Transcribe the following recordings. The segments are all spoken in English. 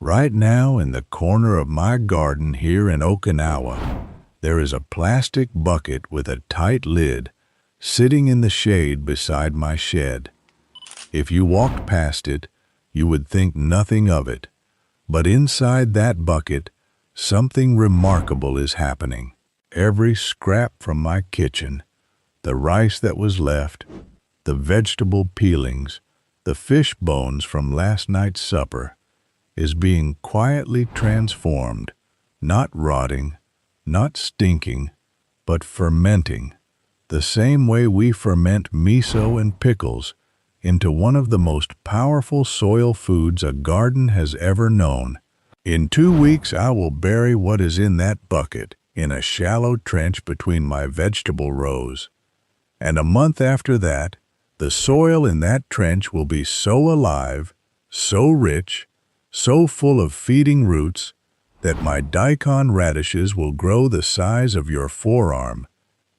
Right now, in the corner of my garden here in Okinawa, there is a plastic bucket with a tight lid sitting in the shade beside my shed. If you walked past it, you would think nothing of it. But inside that bucket, something remarkable is happening. Every scrap from my kitchen, the rice that was left, the vegetable peelings, the fish bones from last night's supper, is being quietly transformed, not rotting, not stinking, but fermenting, the same way we ferment miso and pickles, into one of the most powerful soil foods a garden has ever known. In 2 weeks, I will bury what is in that bucket in a shallow trench between my vegetable rows. And a month after that, the soil in that trench will be so alive, so rich, so full of feeding roots, that my daikon radishes will grow the size of your forearm,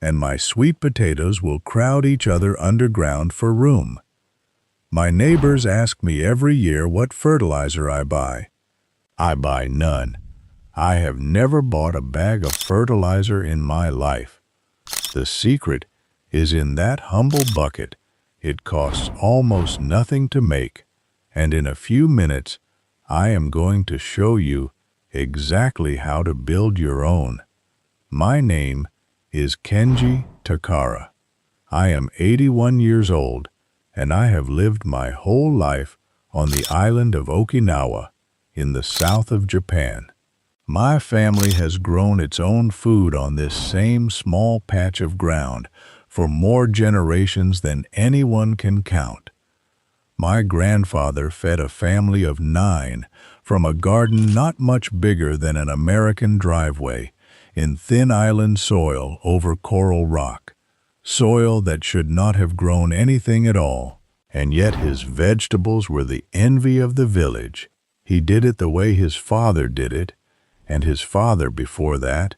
and my sweet potatoes will crowd each other underground for room. My neighbors ask me every year what fertilizer I buy. I buy none. I have never bought a bag of fertilizer in my life. The secret is in that humble bucket. It costs almost nothing to make, and in a few minutes, I am going to show you exactly how to build your own. My name is Kenji Takara. I am 81 years old, and I have lived my whole life on the island of Okinawa in the south of Japan. My family has grown its own food on this same small patch of ground for more generations than anyone can count. My grandfather fed a family of 9 from a garden not much bigger than an American driveway in thin island soil over coral rock, soil that should not have grown anything at all, and yet his vegetables were the envy of the village. He did it the way his father did it, and his father before that,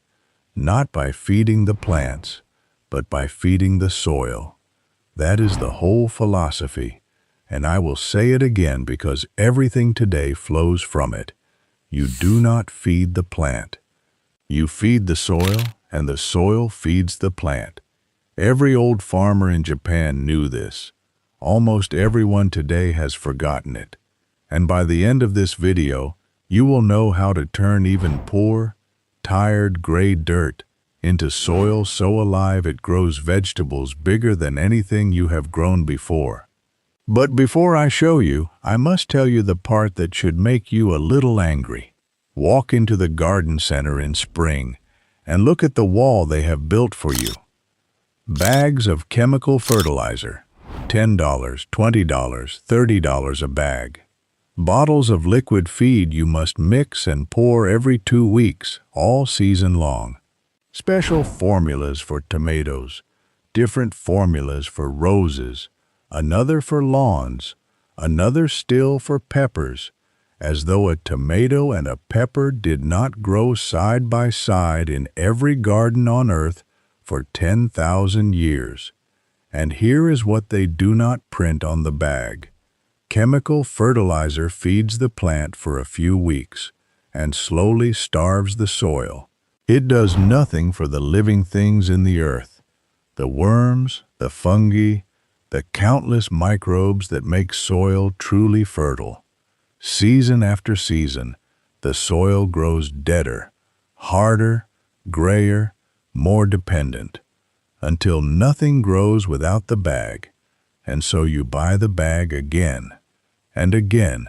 not by feeding the plants, but by feeding the soil. That is the whole philosophy. And I will say it again because everything today flows from it. You do not feed the plant. You feed the soil, and the soil feeds the plant. Every old farmer in Japan knew this. Almost everyone today has forgotten it. And by the end of this video, you will know how to turn even poor, tired gray dirt into soil so alive it grows vegetables bigger than anything you have grown before. But before I show you, I must tell you the part that should make you a little angry. Walk into the garden center in spring and look at the wall they have built for you. Bags of chemical fertilizer, $10, $20, $30 a bag. Bottles of liquid feed you must mix and pour every 2 weeks, all season long. Special formulas for tomatoes, different formulas for roses, another for lawns, another still for peppers, as though a tomato and a pepper did not grow side by side in every garden on earth for 10,000 years. And here is what they do not print on the bag. Chemical fertilizer feeds the plant for a few weeks and slowly starves the soil. It does nothing for the living things in the earth, the worms, the fungi, the countless microbes that make soil truly fertile. Season after season, the soil grows deader, harder, grayer, more dependent, until nothing grows without the bag, and so you buy the bag again and again,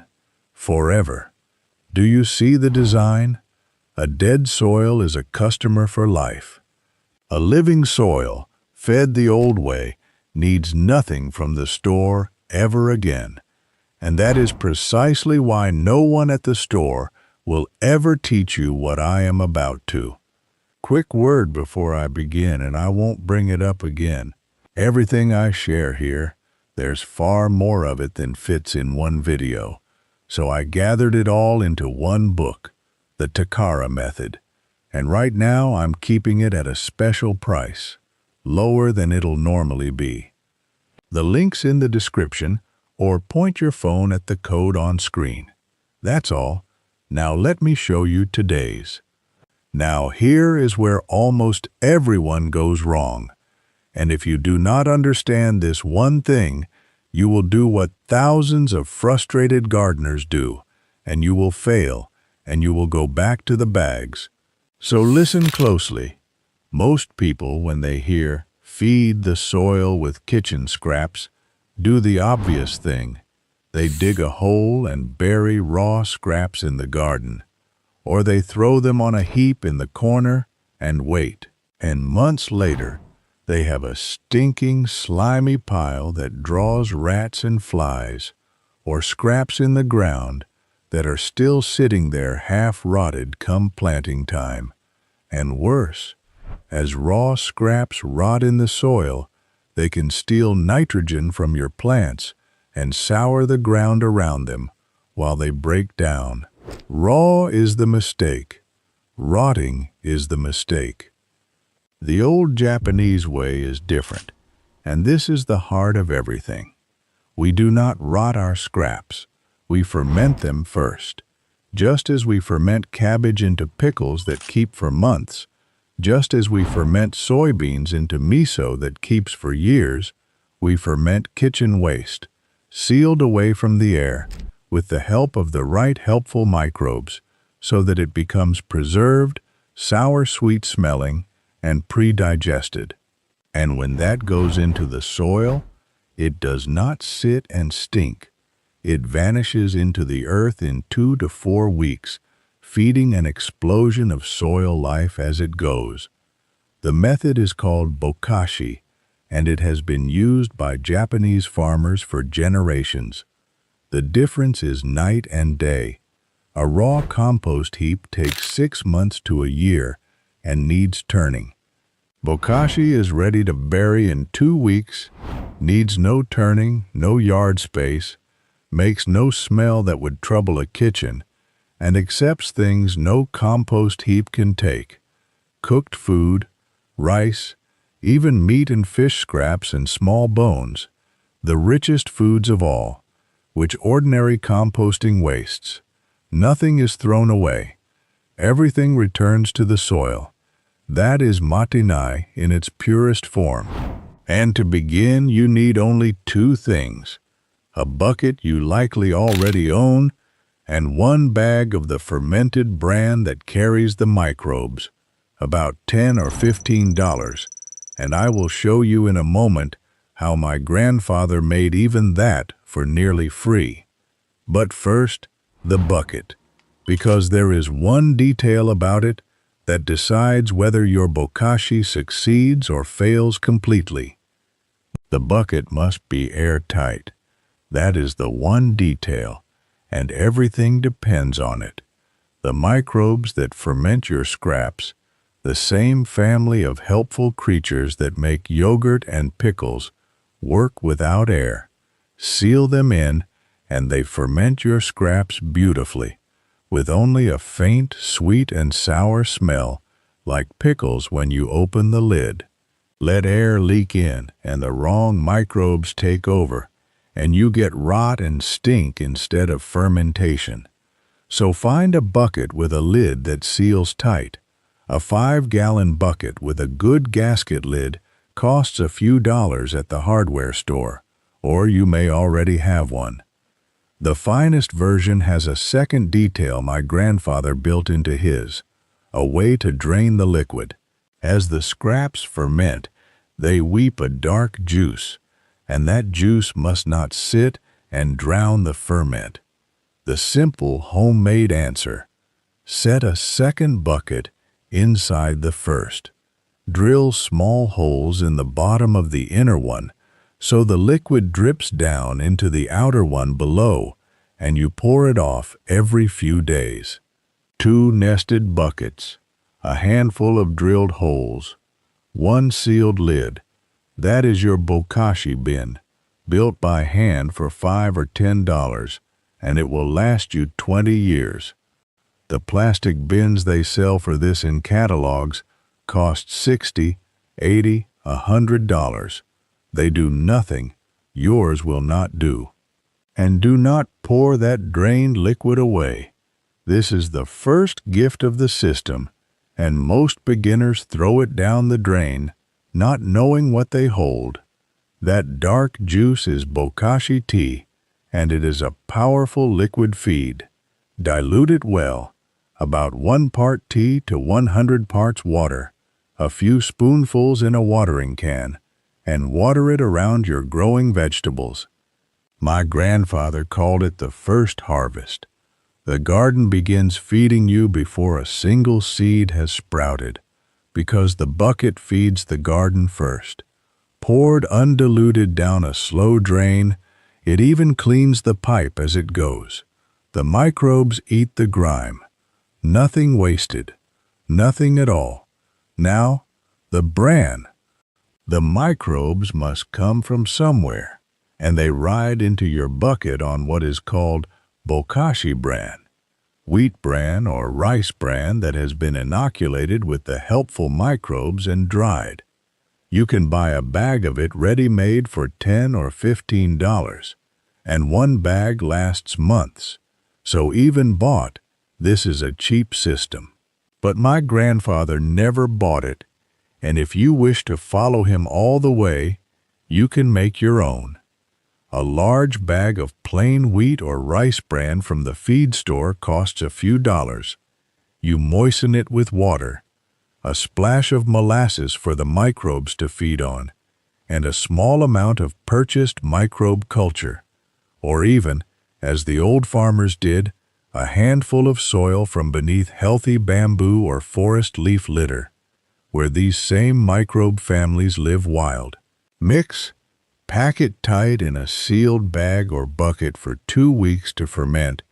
forever. Do you see the design? A dead soil is a customer for life. A living soil, fed the old way, needs nothing from the store ever again. And that is precisely why no one at the store will ever teach you what I am about to. Quick word before I begin, and I won't bring it up again. Everything I share here, there's far more of it than fits in one video. So I gathered it all into one book, the Takara Method. And right now I'm keeping it at a special price, lower than it'll normally be. The link's in the description, or point your phone at the code on screen. That's all. Now let me show you today's. Now here is where almost everyone goes wrong. And if you do not understand this one thing, you will do what thousands of frustrated gardeners do, and you will fail, and you will go back to the bags. So listen closely. Most people, when they hear feed the soil with kitchen scraps, do the obvious thing. They dig a hole and bury raw scraps in the garden, or they throw them on a heap in the corner and wait. And months later, they have a stinking, slimy pile that draws rats and flies, or scraps in the ground that are still sitting there half-rotted come planting time. And worse, as raw scraps rot in the soil, they can steal nitrogen from your plants and sour the ground around them while they break down. Raw is the mistake. Rotting is the mistake. The old Japanese way is different, and this is the heart of everything. We do not rot our scraps. We ferment them first. Just as we ferment cabbage into pickles that keep for months, just as we ferment soybeans into miso that keeps for years, we ferment kitchen waste, sealed away from the air, with the help of the right helpful microbes, so that it becomes preserved, sour, sweet-smelling, and pre-digested. And when that goes into the soil, it does not sit and stink. It vanishes into the earth in 2 to 4 weeks, feeding an explosion of soil life as it goes. The method is called bokashi, and it has been used by Japanese farmers for generations. The difference is night and day. A raw compost heap takes 6 months to a year and needs turning. Bokashi is ready to bury in 2 weeks, needs no turning, no yard space, makes no smell that would trouble a kitchen, and accepts things no compost heap can take: cooked food, rice, even meat and fish scraps and small bones, the richest foods of all, which ordinary composting wastes. Nothing is thrown away. Everything returns to the soil. That is matinai in its purest form. And to begin, you need only 2 things: a bucket you likely already own, and 1 bag of the fermented bran that carries the microbes, about $10 or $15, and I will show you in a moment how my grandfather made even that for nearly free. But first, the bucket, because there is one detail about it that decides whether your bokashi succeeds or fails completely. The bucket must be airtight. That is the one detail, and everything depends on it. The microbes that ferment your scraps, the same family of helpful creatures that make yogurt and pickles, work without air. Seal them in, and they ferment your scraps beautifully, with only a faint, sweet and sour smell, like pickles when you open the lid. Let air leak in, and the wrong microbes take over, and you get rot and stink instead of fermentation. So find a bucket with a lid that seals tight. A 5-gallon bucket with a good gasket lid costs a few dollars at the hardware store, or you may already have one. The finest version has a second detail my grandfather built into his, a way to drain the liquid. As the scraps ferment, they weep a dark juice, and that juice must not sit and drown the ferment. The simple homemade answer: set a second bucket inside the first. Drill small holes in the bottom of the inner one so the liquid drips down into the outer one below, and you pour it off every few days. 2 nested buckets, a handful of drilled holes, 1 sealed lid. That is your bokashi bin, built by hand for $5 or $10, and it will last you 20 years. The plastic bins they sell for this in catalogs cost $60, $80, $100. They do nothing. Yours will not do. And do not pour that drained liquid away. This is the first gift of the system, and most beginners throw it down the drain, not knowing what they hold. That dark juice is bokashi tea, and it is a powerful liquid feed. Dilute it well, about 1 part tea to 100 parts water, a few spoonfuls in a watering can, and water it around your growing vegetables. My grandfather called it the first harvest. The garden begins feeding you before a single seed has sprouted, because the bucket feeds the garden first. Poured undiluted down a slow drain, it even cleans the pipe as it goes. The microbes eat the grime. Nothing wasted. Nothing at all. Now, the bran. The microbes must come from somewhere, and they ride into your bucket on what is called bokashi bran, wheat bran or rice bran that has been inoculated with the helpful microbes and dried. You can buy a bag of it ready-made for $10 or $15, and one bag lasts months. So even bought, this is a cheap system. But my grandfather never bought it, and if you wish to follow him all the way, you can make your own. A large bag of plain wheat or rice bran from the feed store costs a few dollars. You moisten it with water, a splash of molasses for the microbes to feed on, and a small amount of purchased microbe culture, or even, as the old farmers did, a handful of soil from beneath healthy bamboo or forest leaf litter, where these same microbe families live wild. Mix. Pack it tight in a sealed bag or bucket for 2 weeks to ferment,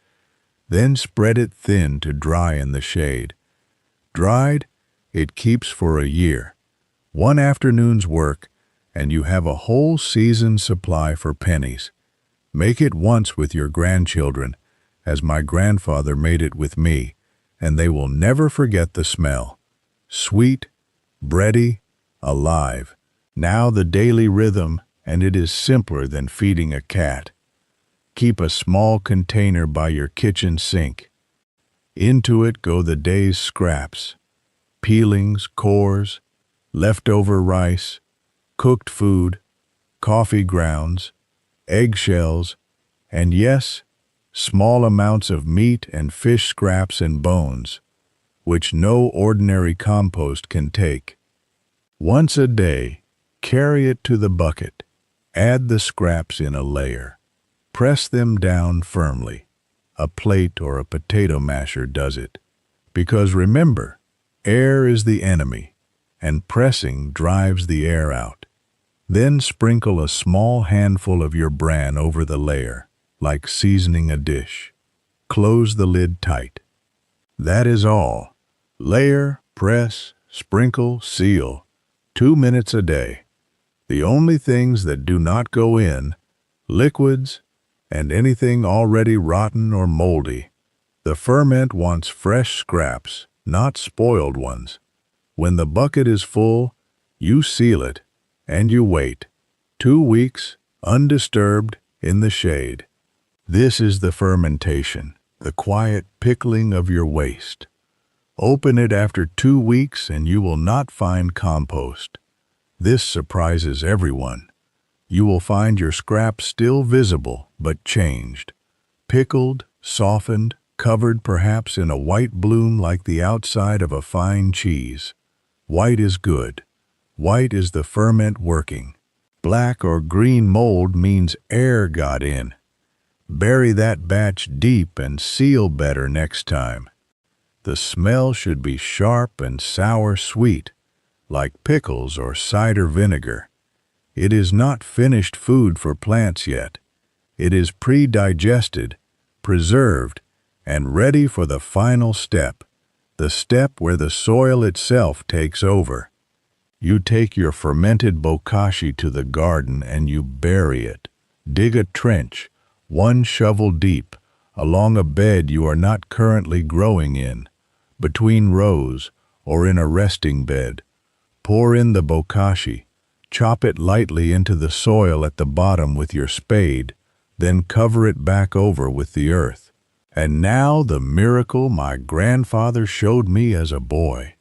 then spread it thin to dry in the shade. Dried, it keeps for a year. One afternoon's work, and you have a whole season's supply for pennies. Make it once with your grandchildren, as my grandfather made it with me, and they will never forget the smell. Sweet, bready, alive. Now the daily rhythm, and it is simpler than feeding a cat. Keep a small container by your kitchen sink. Into it go the day's scraps, peelings, cores, leftover rice, cooked food, coffee grounds, eggshells, and yes, small amounts of meat and fish scraps and bones, which no ordinary compost can take. Once a day, carry it to the bucket. Add the scraps in a layer. Press them down firmly. A plate or a potato masher does it. Because remember, air is the enemy, and pressing drives the air out. Then sprinkle a small handful of your bran over the layer, like seasoning a dish. Close the lid tight. That is all. Layer, press, sprinkle, seal. 2 minutes a day. The only things that do not go in, liquids, and anything already rotten or moldy. The ferment wants fresh scraps, not spoiled ones. When the bucket is full, you seal it, and you wait. 2 weeks, undisturbed, in the shade. This is the fermentation, the quiet pickling of your waste. Open it after 2 weeks and you will not find compost. This surprises everyone. You will find your scraps still visible, but changed. Pickled, softened, covered perhaps in a white bloom like the outside of a fine cheese. White is good. White is the ferment working. Black or green mold means air got in. Bury that batch deep and seal better next time. The smell should be sharp and sour sweet, like pickles or cider vinegar. It is not finished food for plants yet. It is pre-digested, preserved, and ready for the final step, the step where the soil itself takes over. You take your fermented bokashi to the garden and you bury it. Dig a trench, 1 shovel deep, along a bed you are not currently growing in, between rows, or in a resting bed. Pour in the bokashi, chop it lightly into the soil at the bottom with your spade, then cover it back over with the earth. And now the miracle my grandfather showed me as a boy.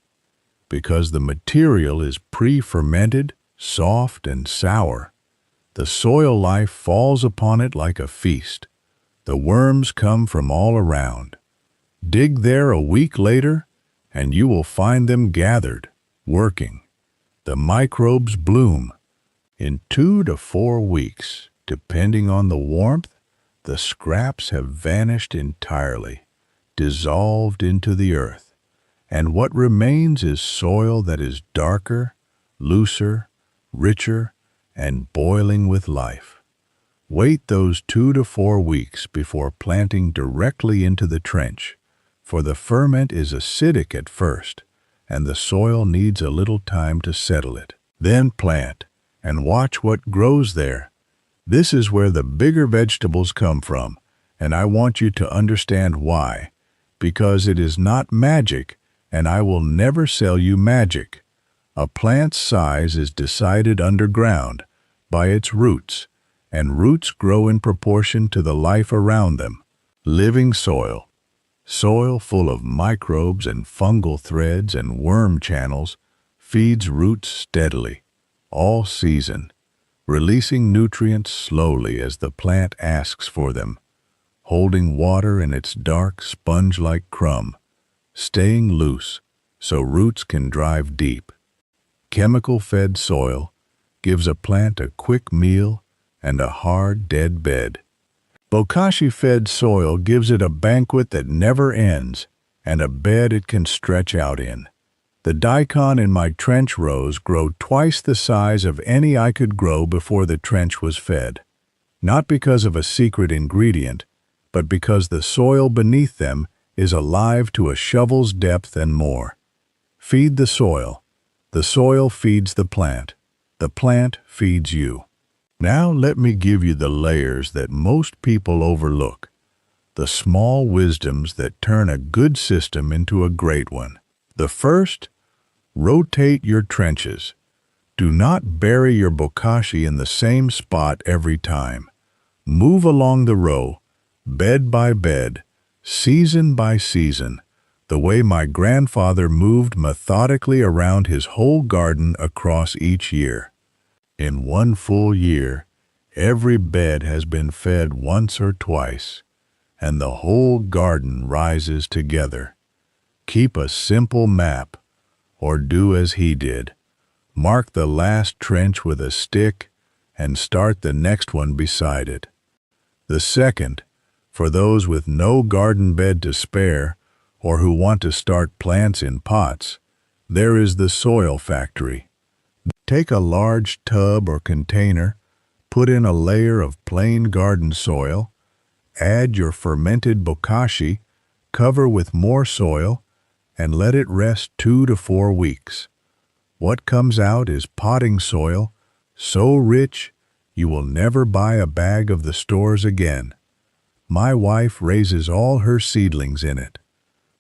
Because the material is pre-fermented, soft and sour, the soil life falls upon it like a feast. The worms come from all around. Dig there a week later, and you will find them gathered, working. The microbes bloom. In 2 to 4 weeks, depending on the warmth, the scraps have vanished entirely, dissolved into the earth, and what remains is soil that is darker, looser, richer, and boiling with life. Wait those 2 to 4 weeks before planting directly into the trench, for the ferment is acidic at first, and the soil needs a little time to settle it. Then plant, and watch what grows there. This is where the bigger vegetables come from, and I want you to understand why. Because it is not magic, and I will never sell you magic. A plant's size is decided underground, by its roots, and roots grow in proportion to the life around them. Living soil. Soil full of microbes and fungal threads and worm channels feeds roots steadily, all season, releasing nutrients slowly as the plant asks for them, holding water in its dark sponge-like crumb, staying loose so roots can drive deep. Chemical-fed soil gives a plant a quick meal and a hard, dead bed. Bokashi-fed soil gives it a banquet that never ends and a bed it can stretch out in. The daikon in my trench rows grow twice the size of any I could grow before the trench was fed. Not because of a secret ingredient, but because the soil beneath them is alive to a shovel's depth and more. Feed the soil. The soil feeds the plant feeds you. Now let me give you the layers that most people overlook, the small wisdoms that turn a good system into a great one. The first, rotate your trenches. Do not bury your bokashi in the same spot every time. Move along the row, bed by bed, season by season, the way my grandfather moved methodically around his whole garden across each year. In one full year, every bed has been fed once or twice, and the whole garden rises together. Keep a simple map, or do as he did. Mark the last trench with a stick and start the next one beside it. The second, for those with no garden bed to spare or who want to start plants in pots, there is the soil factory. Take a large tub or container, put in a layer of plain garden soil, add your fermented bokashi, cover with more soil, and let it rest 2 to 4 weeks. What comes out is potting soil, so rich you will never buy a bag of the stores again. My wife raises all her seedlings in it.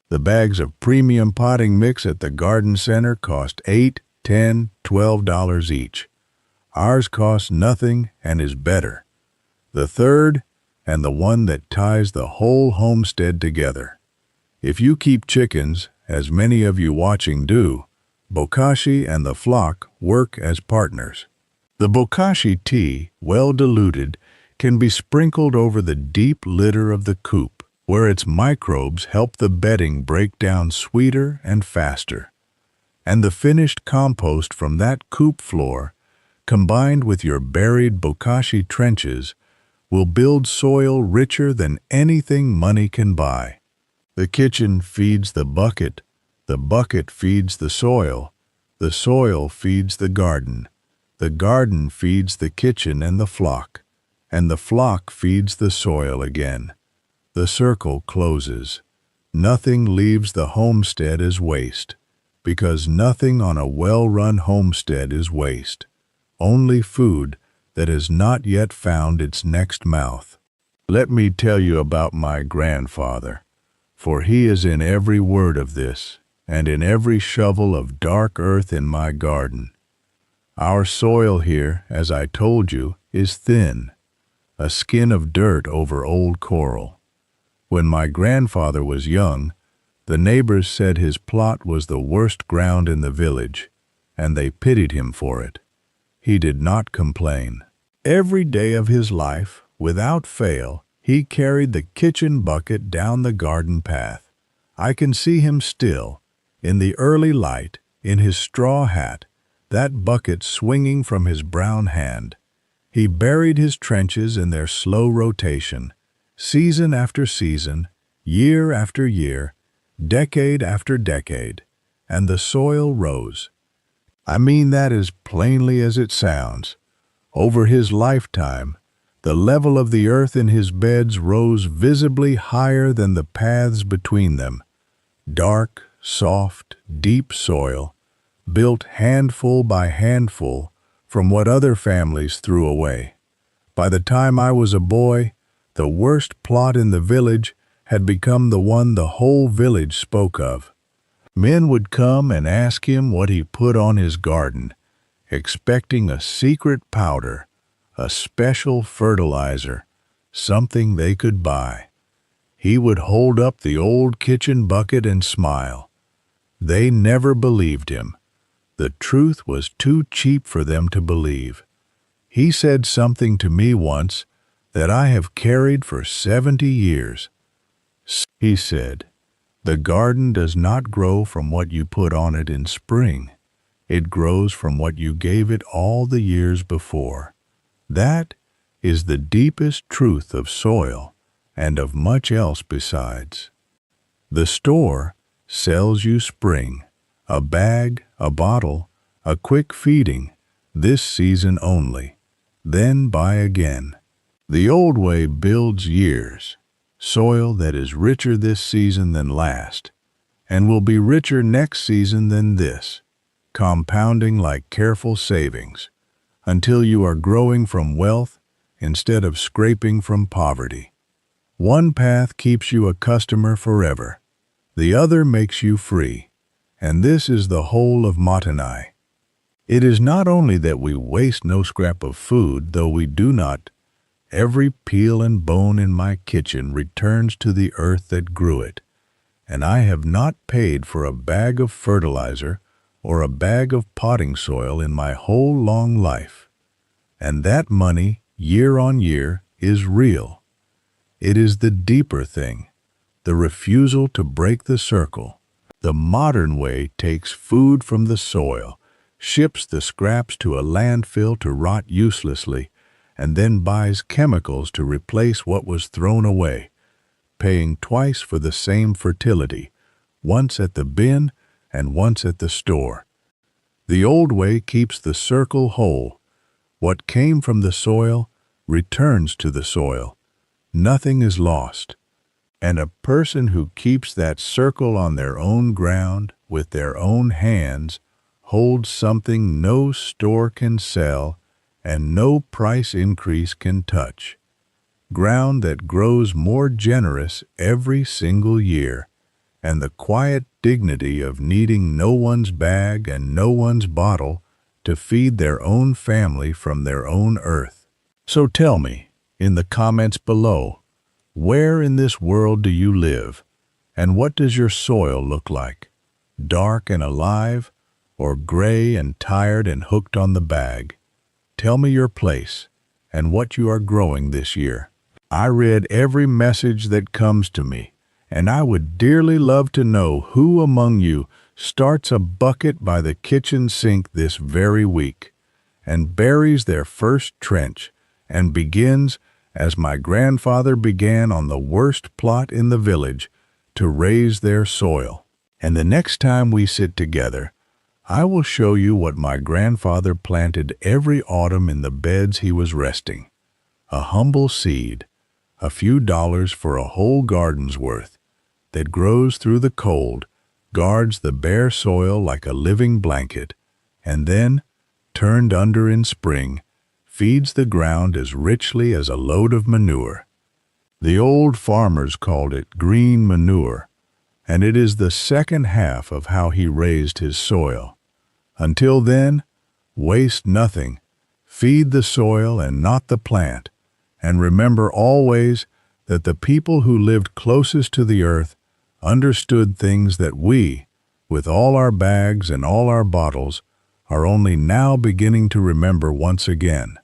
The bags of premium potting mix at the garden center cost $8, $10, $12 each. Ours costs nothing and is better. The third, and the one that ties the whole homestead together. If you keep chickens, as many of you watching do, bokashi and the flock work as partners. The bokashi tea, well diluted, can be sprinkled over the deep litter of the coop, where its microbes help the bedding break down sweeter and faster. And the finished compost from that coop floor, combined with your buried bokashi trenches, will build soil richer than anything money can buy. The kitchen feeds the bucket feeds the soil feeds the garden feeds the kitchen and the flock feeds the soil again. The circle closes. Nothing leaves the homestead as waste, because nothing on a well-run homestead is waste. Only food that has not yet found its next mouth. Let me tell you about my grandfather, for he is in every word of this, and in every shovel of dark earth in my garden. Our soil here, as I told you, is thin, a skin of dirt over old coral. When my grandfather was young, the neighbors said his plot was the worst ground in the village, and they pitied him for it. He did not complain. Every day of his life, without fail, he carried the kitchen bucket down the garden path. I can see him still, in the early light, in his straw hat, that bucket swinging from his brown hand. He buried his trenches in their slow rotation, season after season, year after year, decade after decade, and the soil rose. I mean that as plainly as it sounds. Over his lifetime, the level of the earth in his beds rose visibly higher than the paths between them. Dark, soft, deep soil, built handful by handful from what other families threw away. By the time I was a boy, the worst plot in the village had become the one the whole village spoke of. Men would come and ask him what he put on his garden, expecting a secret powder, a special fertilizer, something they could buy. He would hold up the old kitchen bucket and smile. They never believed him. The truth was too cheap for them to believe. He said something to me once that I have carried for 70 years. He said, "The garden does not grow from what you put on it in spring. It grows from what you gave it all the years before." That is the deepest truth of soil and of much else besides. The store sells you spring, a bag, a bottle, a quick feeding, this season only. Then buy again. The old way builds years, soil that is richer this season than last, and will be richer next season than this, compounding like careful savings, until you are growing from wealth instead of scraping from poverty. One path keeps you a customer forever, the other makes you free, and this is the whole of Matanai. It is not only that we waste no scrap of food, though we do not. Every peel and bone in my kitchen returns to the earth that grew it, and I have not paid for a bag of fertilizer or a bag of potting soil in my whole long life. And that money, year on year, is real. It is the deeper thing, the refusal to break the circle. The modern way takes food from the soil, ships the scraps to a landfill to rot uselessly, and then buys chemicals to replace what was thrown away, paying twice for the same fertility, once at the bin and once at the store. The old way keeps the circle whole. What came from the soil returns to the soil. Nothing is lost. And a person who keeps that circle on their own ground with their own hands holds something no store can sell and no price increase can touch. Ground that grows more generous every single year, and the quiet dignity of needing no one's bag and no one's bottle to feed their own family from their own earth. So tell me, in the comments below, where in this world do you live, and what does your soil look like? Dark and alive, or gray and tired and hooked on the bag? Tell me your place and what you are growing this year. I read every message that comes to me, and I would dearly love to know who among you starts a bucket by the kitchen sink this very week and buries their first trench and begins, as my grandfather began on the worst plot in the village, to raise their soil. And the next time we sit together, I will show you what my grandfather planted every autumn in the beds he was resting. A humble seed, a few dollars for a whole garden's worth, that grows through the cold, guards the bare soil like a living blanket, and then, turned under in spring, feeds the ground as richly as a load of manure. The old farmers called it green manure, and it is the second half of how he raised his soil. Until then, waste nothing, feed the soil and not the plant, and remember always that the people who lived closest to the earth understood things that we, with all our bags and all our bottles, are only now beginning to remember once again.